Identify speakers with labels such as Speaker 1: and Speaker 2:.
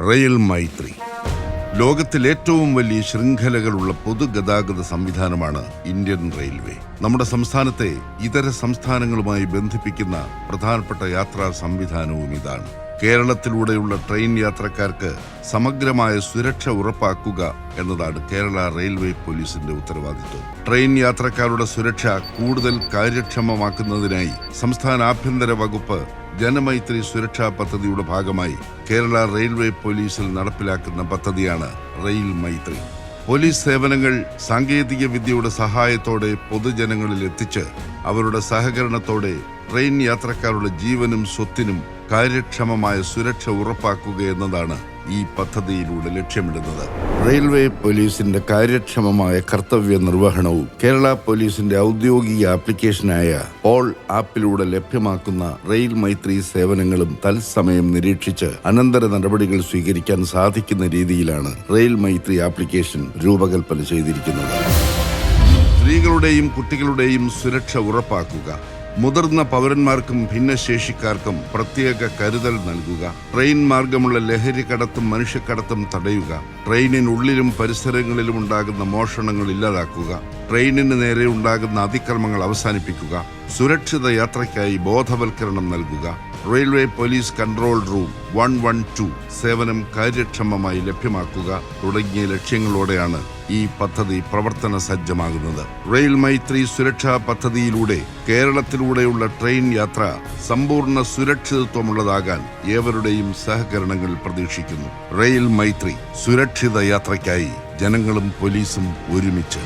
Speaker 1: Rail മൈത്രി ലോകത്തിൽ ഏറ്റവും വലിയ ശൃംഖലകളുള്ള പൊതുഗതാഗത സംവിധാനമാണ് ഇന്ത്യൻ റെയിൽവേ. നമ്മുടെ സംസ്ഥാനത്തെ ഇതര സംസ്ഥാനങ്ങളുമായി ബന്ധിപ്പിക്കുന്ന പ്രധാനപ്പെട്ട യാത്രാ സംവിധാനവും ഇതാണ്. കേരളത്തിലൂടെയുള്ള ട്രെയിൻ യാത്രക്കാർക്ക് സമഗ്രമായ സുരക്ഷ ഉറപ്പാക്കുക എന്നതാണ് കേരള റെയിൽവേ പോലീസിന്റെ ഉത്തരവാദിത്വം. ട്രെയിൻ യാത്രക്കാരുടെ സുരക്ഷ കൂടുതൽ കാര്യക്ഷമമാക്കുന്നതിനായി സംസ്ഥാന ആഭ്യന്തര വകുപ്പ് ജനമൈത്രി സുരക്ഷാ പദ്ധതിയുടെ ഭാഗമായി കേരള റെയിൽവേ പോലീസിൽ നടപ്പിലാക്കുന്ന പദ്ധതിയാണ് റെയിൽ മൈത്രി. പോലീസ് സേവനങ്ങൾ സാങ്കേതിക വിദ്യയുടെ സഹായത്തോടെ പൊതുജനങ്ങളിൽ എത്തിച്ച് അവരുടെ സഹകരണത്തോടെ ട്രെയിൻ യാത്രക്കാരുടെ ജീവനും സ്വത്തിനും കാര്യക്ഷമമായ സുരക്ഷ ഉറപ്പാക്കുക എന്നതാണ് ഈ പദ്ധതിയിലൂടെ ലക്ഷ്യമിടുന്നത്. റെയിൽവേ പോലീസിന്റെ കാര്യക്ഷമമായ കർത്തവ്യ നിർവഹണവും കേരള പോലീസിന്റെ ഔദ്യോഗിക ആപ്ലിക്കേഷനായ പോൾ ആപ്പിലൂടെ ലഭ്യമാക്കുന്ന റെയിൽ മൈത്രി സേവനങ്ങളും തത്സമയം നിരീക്ഷിച്ച് അനന്തര നടപടികൾ സ്വീകരിക്കാൻ സാധിക്കുന്ന രീതിയിലാണ് റെയിൽ മൈത്രി ആപ്ലിക്കേഷൻ രൂപകൽപ്പന ചെയ്തിരിക്കുന്നത്. സ്ത്രീകളുടെയും കുട്ടികളുടെയും സുരക്ഷ ഉറപ്പാക്കുക, മുതിർന്ന പൗരന്മാർക്കും ഭിന്നശേഷിക്കാർക്കും പ്രത്യേക കരുതൽ നൽകുക, ട്രെയിൻ മാർഗമുള്ള ലഹരി കടത്തും മനുഷ്യക്കടത്തും തടയുക, ട്രെയിനിനുള്ളിലും പരിസരങ്ങളിലും ഉണ്ടാകുന്ന മോഷണങ്ങൾ ഇല്ലാതാക്കുക, ട്രെയിനിന് നേരെ ഉണ്ടാകുന്ന അതിക്രമങ്ങൾ അവസാനിപ്പിക്കുക, സുരക്ഷിത യാത്രയ്ക്കായി ബോധവൽക്കരണം നൽകുക, റെയിൽവേ പോലീസ് കൺട്രോൾ റൂം 112 സേവനം കാര്യക്ഷമമായി ലഭ്യമാക്കുക തുടങ്ങിയ ലക്ഷ്യങ്ങളോടെയാണ് ഈ പദ്ധതി പ്രവർത്തന സജ്ജമാകുന്നത്. റെയിൽ മൈത്രി സുരക്ഷാ പദ്ധതിയിലൂടെ കേരളത്തിലൂടെയുള്ള ട്രെയിൻ യാത്ര സമ്പൂർണ്ണ സുരക്ഷിതത്വമുള്ളതാകാൻ ഏവരുടെയും സഹകരണങ്ങൾ പ്രതീക്ഷിക്കുന്നു. റെയിൽ മൈത്രി സുരക്ഷിത യാത്രയ്ക്കായി ജനങ്ങളും പോലീസും ഒരുമിച്ച്.